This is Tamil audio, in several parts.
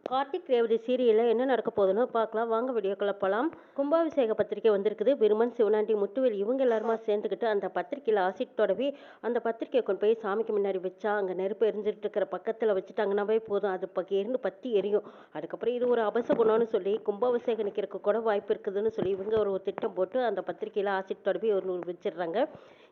கார்த்திக் ரேவதி சீரியலில் என்ன நடக்க போகுதுன்னு பார்க்கலாம் வாங்க. வீடியோக்குள்ள போகலாம். கும்பாபிஷேக பத்திரிக்கை வந்திருக்குது. விருமன், சிவனாண்டி, முத்துவேல் இவங்க எல்லாருமா சேர்ந்துக்கிட்டு அந்த பத்திரிக்கையில் ஆசிட் தொடவி அந்த பத்திரிக்கையை கொண்டு போய் சாமிக்கு முன்னாடி வச்சா அங்கே நெருப்பு எரிஞ்சிட்டு இருக்கிற பக்கத்தில் வச்சுட்டாங்கன்னாவே போதும், அது இருந்து பற்றி எரியும். அதுக்கப்புறம் இது ஒரு அபசகுணம்னு சொல்லி கும்பாபிஷேகம் நிற்கிறதுக்கு கூட வாய்ப்பு இருக்குதுன்னு சொல்லி இவங்க ஒரு திட்டம் போட்டு அந்த பத்திரிக்கையில் ஆசிட் தொடவி ஒரு வச்சிடுறாங்க.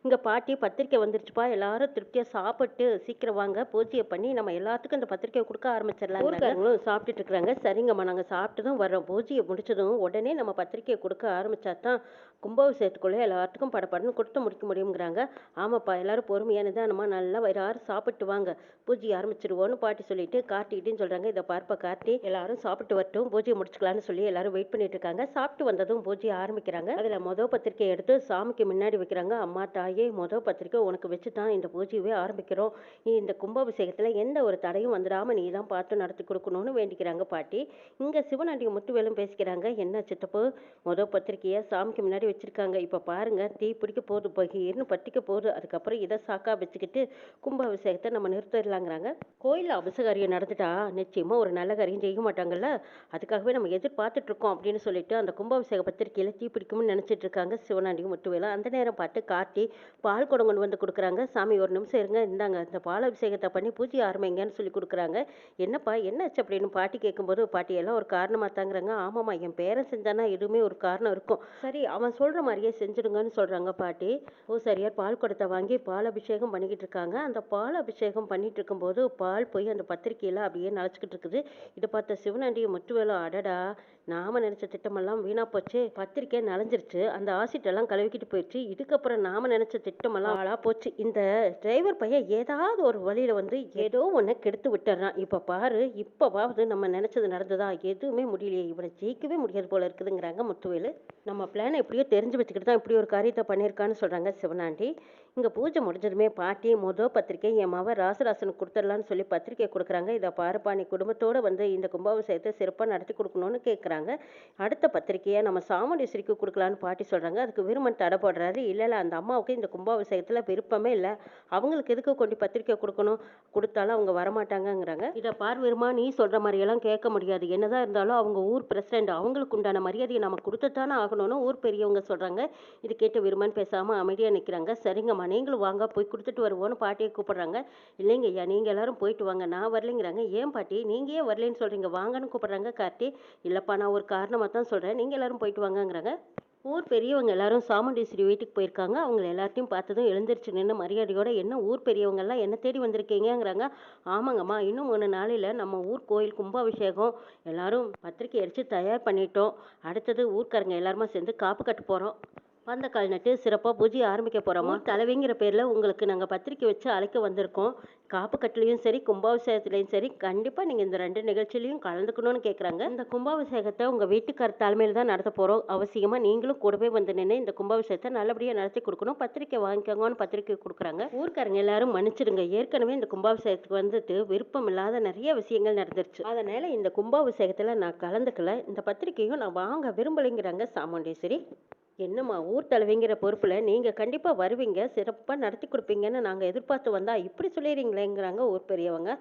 இங்கே பாட்டி பத்திரிக்கை வந்துருச்சுப்பா, எல்லாரும் திருப்தியாக சாப்பிட்டு சீக்கிரம் வாங்க, பூஜையை பண்ணி நம்ம எல்லாத்துக்கும் இந்த பத்திரிக்கையை கொடுக்க ஆரம்பிச்சிடலாம். சாப்பிட்டுட்டு இருக்கிறாங்க. சரிங்கம்மா, நாங்கள் சாப்பிட்டதும் வர்றோம், பூஜையை முடிச்சதும் உடனே நம்ம பத்திரிக்கையை கொடுக்க ஆரம்பிச்சா தான் கும்பாபிஷேகத்துக்குள்ளே எல்லாத்துக்கும் படப்படன்னு கொடுத்து முடிக்க முடியுங்கிறாங்க. ஆமாப்பா, எல்லாரும் பொறுமையானது நம்ம நல்லா வயிறாறு சாப்பிட்டு வாங்க, பூஜை ஆரம்பிச்சிடுவோன்னு பாட்டி சொல்லிட்டு காட்டிக்கிட்டுன்னு சொல்கிறாங்க. இதை பார்ப்ப காட்டி எல்லாரும் சாப்பிட்டு வரட்டும், பூஜையை முடிச்சுக்கலான்னு சொல்லி எல்லாரும் வெயிட் பண்ணிட்டு இருக்காங்க. சாப்பிட்டு வந்ததும் பூஜையை ஆரம்பிக்கிறாங்க. அதில் மொதல் பத்திரிக்கையை எடுத்து சாமிக்கு முன்னாடி வைக்கிறாங்க. அம்மா தாயே, மொதல் பத்திரிக்கை உனக்கு வச்சு தான் இந்த பூஜையவே ஆரம்பிக்கிறோம், நீ இந்த கும்பாபிஷேகத்தில் எந்த ஒரு தடையும் வந்துடாமல் நீ தான் பார்த்து நடத்தி கொடுக்கணும்னு வேண்டிக்கிறாங்க பாட்டி. இங்கே சிவனாண்டி முத்துவேலும் பேசிக்கிறாங்க. என்ன சித்தப்பு, மொதல் பத்திரிக்கையை சாமிக்கு முன்னாடி வச்சிருக்காங்க, இப்போ பாருங்க தீ பிடிக்க போகுது, பகீர்னு பட்டிக்க போகுது, அதுக்கப்புறம் இதை சாக்கா வச்சுக்கிட்டு கும்பாபிஷேகத்தை நம்ம நிறுத்திடலாங்கிறாங்க. கோயிலில் அபிஷேகாரியம் நடந்துட்டா நிச்சயமாக ஒரு நல்ல காரியம் செய்ய மாட்டாங்கல்ல, அதுக்காகவே நம்ம எதிர்பார்த்துட்டு இருக்கோம் அப்படின்னு சொல்லிட்டு அந்த கும்பாபிஷேக பத்திரிக்கையில் தீ பிடிக்கும்னு நினச்சிட்டு இருக்காங்க சிவனாண்டியும் முத்துவேலும். அந்த நேரம் பார்த்து காட்டி பால் குடம் கொண்டு வந்து கொடுக்குறாங்க. சாமி ஒரு நிமிஷம் இருங்க, இந்தாங்க இந்த பால் அபிஷேகத்தை பண்ணி பூஜை ஆரம்பிங்கன்னு சொல்லி கொடுக்குறாங்க. என்னப்பா என்னாச்சு அப்படின்னு பாட்டி கேட்கும்போது, பாட்டி எல்லாம் ஒரு காரணமாக தாங்கிறாங்க. ஆமாம்மா, என் பேரன் செஞ்சானா எதுவுமே ஒரு காரணம் இருக்கும், சரி அவன் சொல்கிற மாதிரியே செஞ்சுடுங்கன்னு சொல்கிறாங்க பாட்டி. ஓ சரியார் பால் குடத்தை வாங்கி பால் அபிஷேகம் பண்ணிக்கிட்டு இருக்காங்க. அந்த பால் அபிஷேகம் பண்ணிட்டு இருக்கும்போது பால் போய் அந்த பத்திரிக்கையில் அப்படியே நனைச்சிக்கிட்டு இருக்குது. இதை பார்த்த சிவனாண்டியை முற்றுவேலும், அடடா நாம நினைச்ச திட்டமெல்லாம் வீணா போச்சு, பத்திரிக்கை நனைஞ்சிருச்சு, அந்த ஆசிட்டெல்லாம் கழுவிக்கிட்டு போயிடுச்சு, இதுக்கப்புறம் நாம நினைச்ச திட்டமெல்லாம் ஆளா போச்சு. இந்த டிரைவர் பையன் ஏதாவது ஒரு வழியில வந்து ஏதோ ஒன்று கெடுத்து விட்டுறான். இப்போ பாரு, இப்போவாவது நம்ம நினைச்சது நடந்ததா, எதுவுமே முடியலையே, இவனை ஜெயிக்கவே முடியாது போல இருக்குதுங்கிறாங்க முத்துவேலு. நம்ம பிளானை எப்படியோ தெரிஞ்சு வச்சுக்கிட்டு தான் இப்படி ஒரு காரியத்தை பண்ணியிருக்கான்னு சொல்கிறாங்க சிவனாண்டி. இங்கே பூஜை முடிஞ்சதுமே பாட்டி மொதல் பத்திரிக்கை என் மாவன் ராசராசனுக்கு கொடுத்துடலான்னு சொல்லி பத்திரிக்கை கொடுக்குறாங்க. இதை பாருப்பா, நீ குடும்பத்தோடு வந்து இந்த கும்பாபிஷேகத்தை சிறப்பாக நடத்தி கொடுக்கணும்னு கேட்குறாங்க. அடுத்த பத்திரிக்கையை நம்ம சாமுண்டீஸ்வரிக்கு கொடுக்கலான்னு பாட்டி சொல்கிறாங்க. அதுக்கு விருமன் தடை போடுறாரு. இல்லை அந்த அம்மாவுக்கு இந்த கும்பாபிஷேகத்தில் விருப்பமே இல்லை, அவங்களுக்கு எதுக்கு கொண்டு பத்திரிக்கை கொடுக்கணும், கொடுத்தாலும் அவங்க வரமாட்டாங்கங்கிறாங்க. இதை பார் விருமா, நீ சொல்கிற மாதிரியெல்லாம் கேட்க முடியாது, என்னதான் இருந்தாலும் அவங்க ஊர் பிரசிடென்ட், அவங்களுக்கு உண்டான மரியாதையை நம்ம கொடுத்துத்தானே ஆகணும்னு ஊர் பெரியவங்க சொல்கிறாங்க. இது கேட்டு விருமன் பேசாமல் அமைதியாக நிற்கிறாங்க. சரிங்கம்மா, நீங்களும் வாங்க போய் கொடுத்துட்டு வருவோன்னு பாட்டியை கூப்பிடுறாங்க. இல்லைங்க ஐயா, நீங்கள் எல்லாரும் போயிட்டு வாங்க, நான் வரலைங்கிறாங்க. ஏன் பாட்டி நீங்கள் ஏன் வரலன்னு சொல்கிறீங்க, வாங்கன்னு கூப்பிட்றாங்க கார்த்தி. இல்லைப்பா, நான் ஒரு காரணமாக தான் சொல்கிறேன், நீங்கள் எல்லாரும் போயிட்டு வாங்கங்கிறாங்க. ஊர் பெரியவங்க எல்லாரும் சாமுண்டீஸ்வரி வீட்டுக்கு போயிருக்காங்க. அவங்க எல்லாத்தையும் பார்த்ததும் எழுந்திரிச்சு நின்று மரியாதையோட, என்ன ஊர் பெரியவங்கெல்லாம் என்ன தேடி வந்திருக்கீங்கிறாங்க. ஆமாங்கம்மா, இன்னும் 3 நாளையில் நம்ம ஊர் கோயில் கும்பாபிஷேகம், எல்லாரும் பத்திரிக்கை அடித்து தயார் பண்ணிட்டோம், அடுத்தது ஊர்க்காரங்க எல்லாருமா சேர்ந்து காப்பு கட்ட போகிறோம், பந்தக்கால் நட்டு சிறப்பாக பூஜை ஆரம்பிக்க போகிறோமா, தலைவிங்கிற பேரில் உங்களுக்கு நாங்கள் பத்திரிக்கை வச்சு அழைக்க வந்திருக்கோம், காப்பு கட்டிலையும் சரி கும்பாபிஷேகத்துலேயும் சரி கண்டிப்பாக நீங்கள் இந்த 2 நிகழ்ச்சியிலையும் கலந்துக்கணும்னு கேட்குறாங்க. இந்த கும்பாபிஷேகத்தை உங்கள் வீட்டுக்கார தலைமையில் தான் நடத்த போகிறோம், அவசியமாக நீங்களும் கூடவே வந்து நின்று இந்த கும்பாபிஷேகத்தை நல்லபடியாக நடத்தி கொடுக்கணும், பத்திரிக்கை வாங்கிக்கோங்கன்னு பத்திரிக்கை கொடுக்குறாங்க. ஊர்க்காரங்க எல்லாரும் மன்னிச்சிடுங்க, ஏற்கனவே இந்த கும்பாபிஷேகத்துக்கு வந்துட்டு விருப்பம் இல்லாத நிறைய விஷயங்கள் நடந்துருச்சு, அதனால் இந்த கும்பாபிஷேகத்தில் நான் கலந்துக்கல, இந்த பத்திரிக்கையும் நான் வாங்க விரும்பலைங்கிறாங்க சாமுண்டீஸ்வரி. என்னம்மா, ஊர் தலைவிங்கிற பொறுப்பில் நீங்கள் கண்டிப்பாக வருவீங்க, சிறப்பாக நடத்தி கொடுப்பீங்கன்னு நாங்கள் எதிர்பார்த்து வந்தால் இப்படி சொல்லிடுறீங்களேங்கிறாங்க ஊர் பெரியவங்க.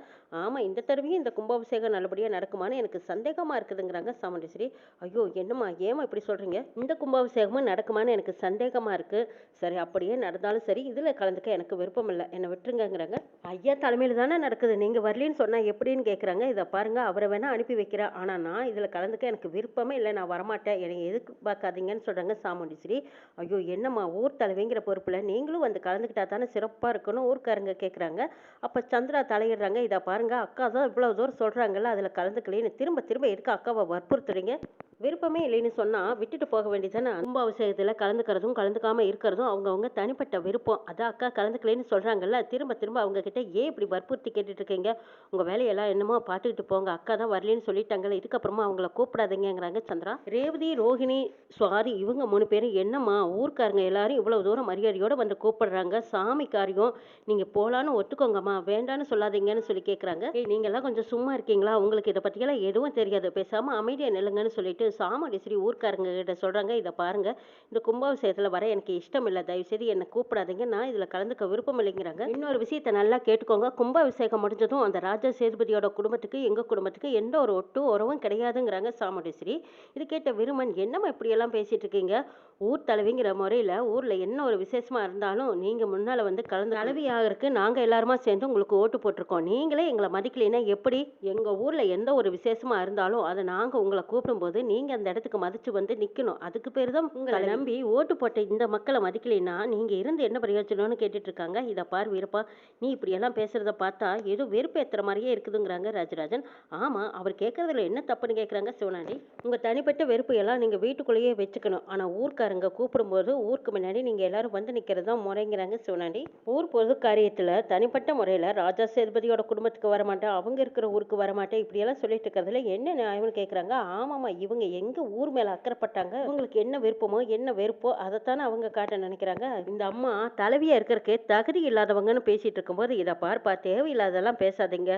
ஆமாம், இந்த தடவையும் இந்த கும்பாபிஷேகம் நல்லபடியாக நடக்குமான்னு எனக்கு சந்தேகமாக இருக்குதுங்கிறாங்க சாமுண்டீஸ்வரி. ஐயோ என்னம்மா, ஏமா இப்படி சொல்கிறீங்க, இந்த கும்பாபிஷேகமும் நடக்குமான்னு எனக்கு சந்தேகமாக இருக்குது, சரி அப்படியே நடந்தாலும் சரி இதில் கலந்துக்க எனக்கு விருப்பம் இல்லை, என்னை விட்டுருங்கிறாங்க. ஐயா தலைமையில் தானே நடக்குது, நீங்கள் வரலின்னு சொன்னால் எப்படின்னு கேட்குறாங்க. இதை பாருங்கள், அவரை வேணால் அனுப்பி வைக்கிறேன், ஆனால் நான் இதில் கலந்துக்க எனக்கு விருப்பமே இல்லை, நான் வரமாட்டேன், என்னை எதிர்பார்க்காதீங்கன்னு சொல்கிறாங்க சாமுண்டீஸ்வரி. ஐயோ என்னம்மா, ஊர் தலைவிங்கிற பொறுப்பில் நீங்களும் வந்து கலந்துக்கிட்டா தானே சிறப்பாக இருக்கணும் ஊர்க்காரங்க கேட்குறாங்க. அப்போ சந்திரா தலையிடுறாங்க. இதை பாருங்க, அக்கா தான் இவ்வளோ தூரம் சொல்கிறாங்கல்ல, அதில் கலந்துக்கலேன்னு திரும்ப திரும்ப எதுக்கு அக்காவை வற்புறுத்துறீங்க, விருப்பமே இல்லைன்னு சொன்னால் விட்டுட்டு போக வேண்டியதானே, கும்பாபிஷேகத்தில் கலந்துக்கிறதும் கலந்துக்காமல் இருக்கிறதும் அவங்கவுங்க தனிப்பட்ட விருப்பம், அதான் அக்கா கலந்துக்கலேன்னு சொல்கிறாங்கல்ல, திரும்ப திரும்ப அவங்க கிட்ட ஏன் இப்படி வற்புறுத்தி கேட்டுட்டு இருக்கீங்க, உங்கள் வேலையெல்லாம் என்னமோ பார்த்துக்கிட்டு போங்க, அக்கா தான் வரலன்னு சொல்லிட்டாங்கல்ல, இதுக்கப்புறமா அவங்கள கூப்பிடாதீங்கிறாங்க சந்திரா. ரேவதி, ரோஹிணி, சுவாதி இவங்க 3 பேரும் என்னம்மா, ஊர்க்காரங்க எல்லாரும் இவ்வளோ தூரம் மரியாதையோடு வந்து கூப்பிடுறாங்க, சாமி காரியம், நீங்கள் போகலான்னு ஒத்துக்கோங்கம்மா, வேண்டான்னு சொல்லாதீங்கன்னு சொல்லி கேட்குறாங்க. நீங்கள்லாம் கொஞ்சம் சும்மா இருக்கீங்களா, உங்களுக்கு இதை பற்றியெல்லாம் எதுவும் தெரியாது, பேசாமல் அமைதியாக நில்லுங்கன்னு சொல்லிட்டு சொல்லிட்டு சாமுண்டீஸ்வரி ஊர்க்காரங்க கிட்ட சொல்றாங்க, இதை பாருங்க, இந்த கும்பாபிஷேகத்துல வர எனக்கு இஷ்டம் இல்லை, தயவுசெய்து என்னை கூப்பிடாதீங்க, நான் இதுல கலந்துக்க விருப்பம் இல்லைங்கிறாங்க. இன்னொரு விஷயத்த நல்லா கேட்டுக்கோங்க, கும்பாபிஷேகம் முடிஞ்சதும் அந்த ராஜா சேதுபதியோட குடும்பத்துக்கு எங்க குடும்பத்துக்கு எந்த ஒரு ஒட்டு உறவும் கிடையாதுங்கிறாங்க சாமுண்டீஸ்வரி. இது கேட்ட விருமன், என்னம்மா இப்படியெல்லாம் பேசிட்டு இருக்கீங்க, ஊர் தலைவிங்கிற முறையில ஊர்ல என்ன ஒரு விசேஷமா இருந்தாலும் நீங்க முன்னால வந்து கலந்து தலைவி ஆகிறதுக்கு நாங்க எல்லாருமா சேர்ந்து உங்களுக்கு ஓட்டு போட்டிருக்கோம், நீங்களே எங்களை மதிக்கலைன்னா எப்படி? எங்க ஊர்ல எந்த ஒரு விசேஷமா இருந்தாலும் அதை நாங்க உங்களை கூப்பிடும்போது நீங்க அந்த இடத்துக்கு மதிச்சு வந்து நிக்கணும், அதுக்கு பேர் தான் உங்களை நம்பி ஓட்டு போட்ட இந்த மக்களை மதிக்கலைன்னா நீங்க இருந்து என்ன பிரயோஜனம்னு கேட்டுட்டு இருக்காங்க. இதை பார் வீரப்பா, நீ இப்படி எல்லாம் பேசுறத பார்த்தா ஏதோ வெறுப்பேத்துற மாதிரியே இருக்குதுங்கிறாங்க ராஜராஜன். ஆமா, அவர் கேட்கறதுல என்ன தப்புன்னு கேட்குறாங்க சிவனாண்டி. உங்க தனிப்பட்ட வெறுப்பு எல்லாம் நீங்க வீட்டுக்குள்ளேயே வச்சுக்கணும், ஆனா ஊர்க்காரங்க கூப்பிடும்போது ஊருக்கு முன்னாடி நீங்க எல்லாரும் வந்து நிக்கிறது தான் முறைங்கிறாங்க சிவனாண்டி. ஊர் பொது காரியத்துல தனிப்பட்ட முறையில ராஜா சேதுபதியோட குடும்பத்துக்கு வரமாட்டேன், அவங்க இருக்கிற ஊருக்கு வரமாட்டேன், இப்படியெல்லாம் சொல்லிட்டு இருக்கிறதுல என்ன நியாயம்னு கேட்குறாங்க. ஆமாமா, இவங்க எங்க ஊர் மேல அக்கறைப்பட்டாங்க, உங்களுக்கு என்ன விருப்பமோ என்ன வெறுப்போ அதைத்தானே அவங்க காட்ட நினைக்கிறாங்க. இந்த அம்மா தலைவியா இருக்கிறதுக்கு தகுதி இல்லாதவங்கன்னு பேசிட்டு இருக்கும்போது, இதை பார்ப்பா, தேவையில்லாதெல்லாம் பேசாதீங்க,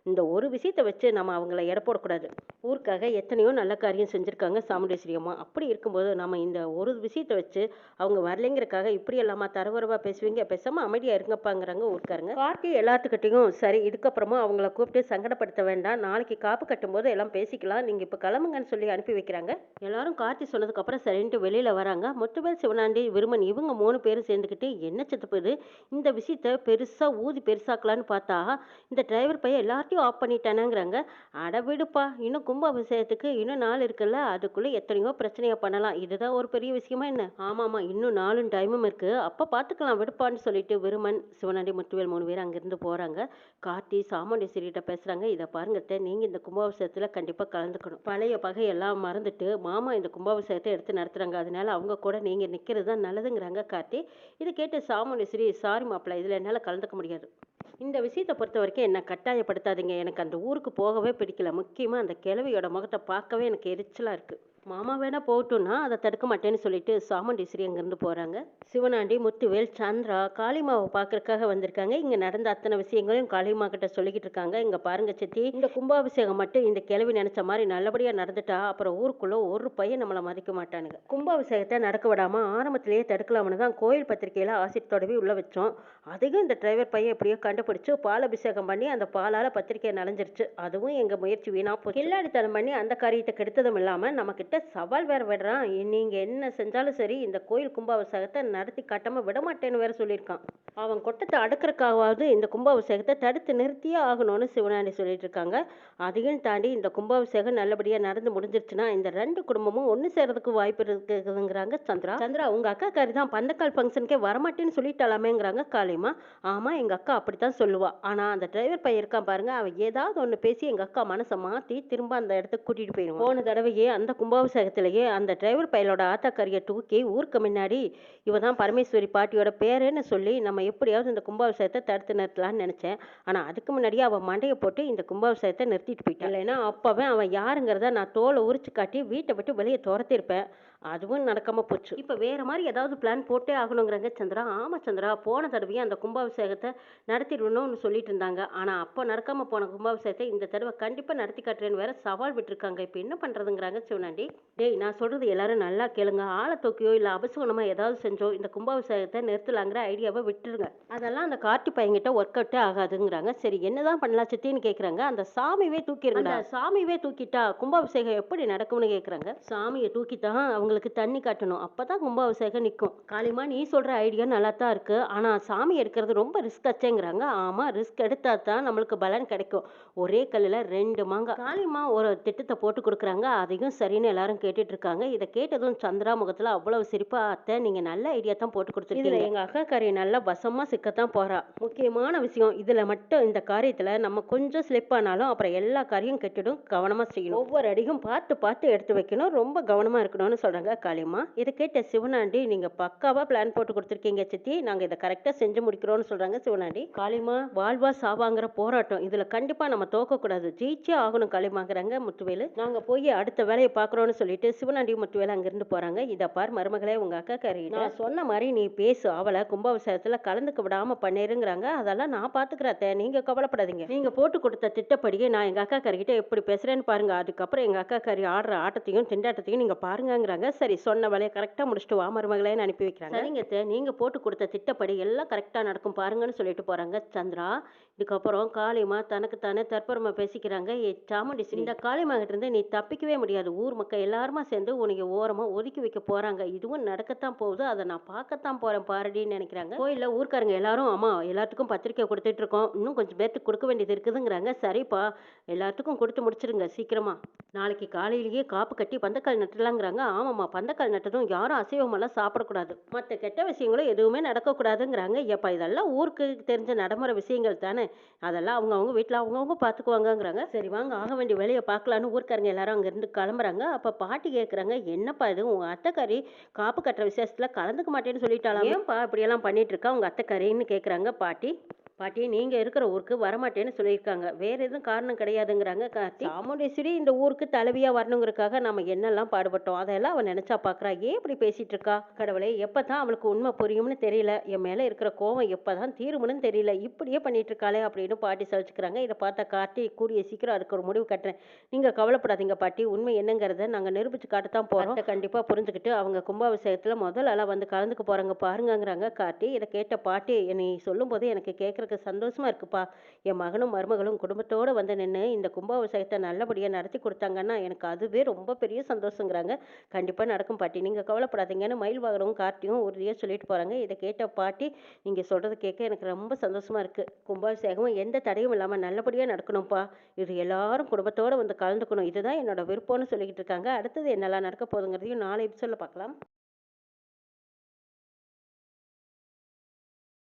இந்த ஒரு விஷயத்தை வச்சு நம்ம அவங்கள எடை போடக்கூடாது, ஊருக்காக எத்தனையோ நல்ல காரியம் செஞ்சுருக்காங்க சாமுண்டேஸ்வரி அம்மா, அப்படி இருக்கும்போது நம்ம இந்த ஒரு விஷயத்தை வச்சு அவங்க வரலைங்கிறக்காக இப்படி எல்லாமா தரவரவா பேசுவீங்க, பேசாம அமைதியா இருங்கப்பாங்கிறாங்க ஊருக்காரங்க. கார்த்தி எல்லாத்துக்கிட்டையும், சரி இதுக்கப்புறமா அவங்கள கூப்பிட்டு சங்கடப்படுத்த வேண்டாம், நாளைக்கு காப்பு கட்டும்போது எல்லாம் பேசிக்கலாம், நீங்க இப்போ கிளம்புங்கன்னு சொல்லி அனுப்பி வைக்கிறாங்க. எல்லாரும் கார்த்தி சொன்னதுக்கு அப்புறம் சரின்ட்டு வெளியில வராங்க. முத்துவேல், சிவனாண்டி, விருமன் இவங்க 3 பேரும் சேர்ந்துக்கிட்டு, என்ன சித்தப்புது இந்த விஷயத்த பெருசா ஊதி பெருசாக்கலான்னு பார்த்தா இந்த டிரைவர் பையன் எல்லாத்தையும் ஆஃப் பண்ணிட்டானாங்கிறாங்க. அட விடுப்பா, இன்னும் கும்பாபிஷேகத்துக்கு இன்னும் நாள் இருக்குல்ல, அதுக்குள்ள எத்தனையோ பிரச்சனையை பண்ணலாம், இதுதான் ஒரு பெரிய விஷயமா என்ன? ஆமாமா, இன்னும் நாளும் டைமும் இருக்கு, அப்ப பாத்துக்கலாம் விடுப்பான்னு சொல்லிட்டு விருமன், சிவனாண்டி, முத்துவேல் 3 பேர் அங்கிருந்து போறாங்க. கார்த்தி சாமுண்டீஸ்வரி கிட்ட பேசுறாங்க. இதை பாருங்க அத்தை, நீங்க இந்த கும்பாபிஷேகத்துல கண்டிப்பா கலந்துக்கணும், பழைய பகையெல்லாம் மறந்துட்டு மாமா இந்த கும்பாபிஷேகத்தை எடுத்து நடத்துறாங்க, அதனால அவங்க கூட நீங்க நிக்கிறது தான் நல்லதுங்கிறாங்க கார்த்தி. இதை கேட்டு சாமுண்டீஸ்வரி, சாரி மாப்பிள்ள, இதுல என்னால கலந்துக்க முடியாது, இந்த விஷயத்தை பொறுத்த வரைக்கும் என்ன கட்டாயப்படுத்தாதீங்க, எனக்கு அந்த ஊருக்கு போகவே பிடிக்கல, முக்கியமா அந்த கிழவியோட முகத்தை பார்க்கவே எனக்கு எரிச்சலா இருக்கு, மாமா வேணா போகட்டும்னா அதை தடுக்க மாட்டேன்னு சொல்லிட்டு சாமுண்டீஸ்வரி அங்கிருந்து போறாங்க. சிவனாண்டி, முத்துவேல், சந்திரா காளிமாவை பார்க்கறதுக்காக வந்திருக்காங்க. இங்க நடந்த அத்தனை விஷயங்களையும் காளிமா கிட்ட சொல்லிக்கிட்டு இருக்காங்க. இங்க பாருங்க சித்தி, இந்த கும்பாபிஷேகம் மட்டும் இந்த கிழவி நினைச்ச மாதிரி நல்லபடியா நடந்துட்டா அப்புறம் ஊருக்குள்ள ஒரு பையன் நம்மளை மதிக்க மாட்டானுங்க, கும்பாபிஷேகத்தை நடக்க விடாம ஆரம்பத்திலேயே தடுக்கலாம்னு தான் கோயில் பத்திரிகையில ஆசிட் தொடவி உள்ள வச்சோம், அதையும் இந்த டிரைவர் பையன் எப்படியோ கண்டுபிடிச்சு பால் அபிஷேகம் பண்ணி அந்த பாலால பத்திரிகை நனைஞ்சிருச்சு, அதுவும் எங்க முயற்சி வீணா போச்சு, கில்லாடித்தனம் பண்ணி அந்த காரியத்தை கெடுத்ததும் இல்லாம நம்ம கிட்ட சவால் வேற விடுறான், நீங்க என்ன செஞ்சாலும் சரி இந்த கோயில் கும்பாபிஷேகத்தை நடத்தி காட்டாம விட மாட்டேன்னு வேற சொல்லியிருக்கான், அவன் கொட்டத்தை அடுக்கிறக்காவது இந்த கும்பாபிஷேகத்தை தடுத்து நிறுத்தியே ஆகணும்னு சிவனாண்டி சொல்லிட்டு இருக்காங்க. அதையும் தாண்டி இந்த கும்பாபிஷேகம் நல்லபடியா நடந்து முடிஞ்சிருச்சுன்னா இந்த 2 குடும்பமும் ஒன்று சேர்றதுக்கு வாய்ப்பு இருக்குதுங்கிறாங்க சந்திரா. சந்திரா, உங்க அக்கா காரி தான் பந்தக்கால் ஃபங்க்ஷனுக்கே வரமாட்டேன்னு சொல்லிட்டாலாமேங்கிறாங்க காளிமா. ஆமா, எங்க அக்கா அப்படித்தான் சொல்லுவா, ஆனா அந்த டிரைவர் பையன் இருக்கான் பாருங்க, அவன் ஏதாவது ஒன்று பேசி எங்க அக்கா மனசை மாத்தி திரும்ப அந்த இடத்துக்கு கூட்டிட்டு போயிடுவான். போன தடவையே அந்த கும்பாபிஷேகத்திலேயே அந்த டிரைவர் பையலோட ஆத்தாக்காரியை தூக்கி ஊருக்கு முன்னாடி இவ தான் பரமேஸ்வரி பாட்டியோட பேருன்னு சொல்லி நம்ம எப்படியாவது இந்த கும்பாபிஷேகத்தை தடுத்து நிறுத்தலாம்னு நினைச்சேன், ஆனா அதுக்கு முன்னாடியே அவன் மண்டையை போட்டு இந்த கும்பாபிஷேகத்தை நிறுத்திட்டு போயிட்டான், இல்லைன்னா அப்பவே அவன் யாருங்கிறத நான் தோலை உரிச்சு காட்டி வீட்டை விட்டு வெளியே துரத்திருப்பேன், அதுவும் நடக்காம போச்சு, இப்ப வேற மாதிரி ஏதாவது பிளான் போட்டே ஆகணுங்கிறாங்க சந்திரா. ஆமா சந்திரா, போன தடவையே அந்த கும்பாபிஷேகத்தை நடத்திடணும்னு சொல்லிட்டு இருந்தாங்க, ஆனா அப்போ நடக்காம போன கும்பாபிஷேகத்தை இந்த தடவை கண்டிப்பா நடத்தி காட்டுறேன்னு வேற சவால் விட்டுருக்காங்க, இப்ப என்ன பண்றதுங்கிறாங்க சிவனாண்டி. டேய், நான் சொல்றது எல்லாரும் நல்லா கேளுங்க, ஆளை தூக்கியோ இல்ல அபசகுணமா ஏதாவது செஞ்சோ இந்த கும்பாபிஷேகத்தை நிறுத்தலாங்கிற ஐடியாவை விட்டுருங்க, அதெல்லாம் அந்த கார்த்தி பையன்கிட்ட ஒர்க் அவுட்டே ஆகாதுங்கிறாங்க. சரி, என்னதான் பண்ணலாம் சித்தின்னு கேக்குறாங்க. அந்த சாமியவே தூக்கிடுங்க, சாமியவே தூக்கிட்டா கும்பாபிஷேகம் எப்படி நடக்கும்னு கேக்குறாங்க. சாமியை தூக்கித்தான் அவங்களுக்கு தண்ணி காட்டணும், அப்பதான் கும்பாபிஷேகம் நிற்கும். காளிமா, நீ சொல்ற ஐடியா நல்லா தான் இருக்கு, ஆனா சாமி எடுக்கிறது ரொம்ப ரிஸ்க் ஆச்சேங்கிறாங்க. ஆமா, ரிஸ்க் எடுத்தா தான் நம்மளுக்கு பலன் கிடைக்கும், ஒரே கல்லுல 2 மாங்காய். காளிமா ஒரு திட்டத்தை போட்டு கொடுக்குறாங்க, அதையும் சரின்னு எல்லாரும் கேட்டுட்டு இருக்காங்க. இதை கேட்டதும் சந்திரா முகத்துல அவ்வளவு சிரிப்பா, அத்தை நீங்க நல்ல ஐடியா தான் போட்டு கொடுத்துருக்கீங்க, எங்க அக்கா காரியம் நல்லா வசமா சிக்கத்தான் போறா, முக்கியமான விஷயம் இதுல மட்டும் இந்த காரியத்துல நம்ம கொஞ்சம் ஸ்லிப் ஆனாலும் அப்புறம் எல்லா காரியம் கெட்டுடும், கவனமா செய்யணும், ஒவ்வொரு அடியும் பார்த்து பார்த்து எடுத்து வைக்கணும், ரொம்ப கவனமா இருக்கணும்னு சொல்றாங்க காளிமா. இதை கேட்ட சிவனாண்டி, நீங்க பக்காவா பிளான் போட்டு கொடுத்துருக்கீங்க சித்தி, நாங்க இதை கரெக்டா செஞ்சு முடிக்கிறோம்னு சொல்றாங்க சிவனாண்டி. காளிமா, வாழ்வா சாவாங்கிற போராட்டம், இதுல கண்டிப்பா நம்ம தோக்க கூடாது, ஜெயிச்சே ஆகணும் காளிமாங்கிறாங்க முத்துவேலு. நாங்க போய் அடுத்த வேலையை பாக்குறோம்னு போகலாம்னு சொல்லிட்டு சிவனாண்டி முத்துவேல் அங்கிருந்து போறாங்க. இதை பார் மருமகளே, உங்க அக்கா கறி நான் சொன்ன மாதிரி நீ பேசு, அவளை கும்பாபிஷேகத்துல கலந்துக்க விடாம பண்ணிருங்கிறாங்க. அதெல்லாம் நான் பாத்துக்கிறேன் அத்தை, நீங்க கவலைப்படாதீங்க. நீங்க போட்டு கொடுத்த திட்டப்படியே நான் எங்க அக்கா கறிக்கிட்ட எப்படி பேசுறேன்னு பாருங்க. அதுக்கப்புறம் எங்க அக்கா கறி ஆடுற ஆட்டத்தையும் திண்டாட்டத்தையும் நீங்க பாருங்கங்கிறாங்க. சரி, சொன்ன வேலையை கரெக்டா முடிச்சுட்டு வா மருமகளேன்னு அனுப்பி வைக்கிறாங்க. சரிங்க அத்தை, நீங்க போட்டு கொடுத்த திட்டப்படி எல்லாம் கரெக்டா நடக்கும் பாருங்கன்னு சொல்லிட்டு போறாங்க சந்திரா. இதுக்கப்புறம் காளிமா தனக்குத்தானே தற்பரமா பேசிக்கிறாங்க. சாமுண்டீஸ்வரி, இந்த காளிமா கிட்ட இருந்து நீ தப்பிக்கவே முடியாது. ஊர் மக்கள் எல்லாருமா சேர்ந்து உனக்கு ஓரமா ஒதுக்கி வைக்க போறாங்க. இதுவும் நடக்கத்தான் போகுது, அதை நான் பார்க்கத்தான் போறேன் பாருடின்னு நினைக்கிறாங்க. கோயில்ல ஊர்க்காரங்க எல்லாரும் அம்மா எல்லாத்துக்கும் பத்திரிக்கை கொடுத்துட்டு இருக்கோம், இன்னும் கொஞ்சம் பேர்த்துக்கு கொடுக்க வேண்டியது இருக்குதுங்கிறாங்க. சரிப்பா, எல்லாத்துக்கும் கொடுத்து முடிச்சிருங்க சீக்கிரமா. நாளைக்கு காலையிலேயே காப்பு கட்டி பந்தக்கால் நட்டுலாங்கிறாங்க. ஆமாம்மா, பந்தக்கால் நட்டதும் யாரும் அசைவமெல்லாம் சாப்பிடக்கூடாது, மற்ற கெட்ட விஷயங்களும் எதுவுமே நடக்கக்கூடாதுங்கிறாங்க. ஏப்பா, இதெல்லாம் ஊருக்கு தெரிஞ்ச நடைமுறை விஷயங்கள் தானே, அதெல்லாம் அவங்கவுங்க வீட்டில் அவங்கவுங்க பார்த்துக்குவாங்கங்கிறாங்க. சரி வாங்க, ஆக வேண்டிய வேலையை பார்க்கலான்னு ஊர்க்காரங்க எல்லாரும் அங்கேருந்து கிளம்புறாங்க. அப்போ பாட்டி கேட்குறாங்க, என்னப்பா இது உங்கள் அத்தைக்காரி காப்பு கட்டுற விசேஷத்தில் கலந்துக்க மாட்டேன்னு சொல்லிட்டாலாம், ஏன்பா இப்படியெல்லாம் பண்ணிட்டு இருக்கா உங்கள் அத்தைக்காரின்னு கேட்குறாங்க பாட்டி. பாட்டி, நீங்க இருக்கிற ஊருக்கு வரமாட்டேன்னு சொல்லியிருக்காங்க, வேற எதுவும் காரணம் கிடையாதுங்கிறாங்க கார்த்தி. சாமுண்டேஸ்வரி இந்த ஊருக்கு தலைவியா வரணுங்கிறதுக்காக நம்ம என்னெல்லாம் பாடுபட்டோம், அதெல்லாம் அவன் நினைச்சா பாக்குறா. ஏன் இப்படி பேசிட்டு இருக்கா? கடவுளே, எப்பதான் அவளுக்கு உண்மை புரியும்னு தெரியல, என் மேல இருக்கிற கோவம் எப்பதான் தீரும்னு தெரியல, இப்படியே பண்ணிட்டு இருக்காளே அப்படின்னு பாட்டி சலிச்சுக்கிறாங்க. இதை பார்த்தா கார்த்தி, கூடிய சீக்கிரம் அதுக்கு ஒரு முடிவு கட்டுறேன், நீங்க கவலைப்படாதீங்க பாட்டி, உண்மை என்னங்கிறத நாங்க நிரூபிச்சு காட்டத்தான் போறோம், கண்டிப்பா புரிஞ்சுக்கிட்டு அவங்க கும்பாபிஷேகத்துல முதல் ஆளா வந்து கலந்துக்க போறாங்க பாருங்கங்கிறாங்க கார்த்தி. இதை கேட்ட பாட்டி, நீ சொல்லும் போது எனக்கு கேட்கறதுக்கு சந்தோஷமா இருக்குப்பா. என் மகனும் மருமகளும் குடும்பத்தோட வந்து நின்று இந்த கும்பாபிஷேகத்தை நல்லபடியா நடத்தி கொடுத்தாங்கன்னா எனக்கு அதுவே ரொம்ப பெரிய சந்தோஷங்கிறாங்க. கண்டிப்பா நடக்கும் பாட்டி, நீங்க கவலைப்படாதீங்கன்னு மயில் வாகனமும் கார்த்தியும் உறுதியா சொல்லிட்டு போறாங்க. இதை கேட்ட பாட்டி, நீங்க சொல்றது கேட்க எனக்கு ரொம்ப சந்தோஷமா இருக்கு. கும்பாபிஷேகம் எந்த தடையும் இல்லாம நல்லபடியா நடக்கணும்ப்பா, இது எல்லாரும் குடும்பத்தோட வந்து கலந்துக்கணும், இதுதான் என்னோட விருப்பம்னு சொல்லிக்கிட்டு இருக்காங்க. அடுத்தது என்னெல்லாம் நடக்க போகுதுங்கிறதையும் நாளை எபிசோட்ல பார்க்கலாம்.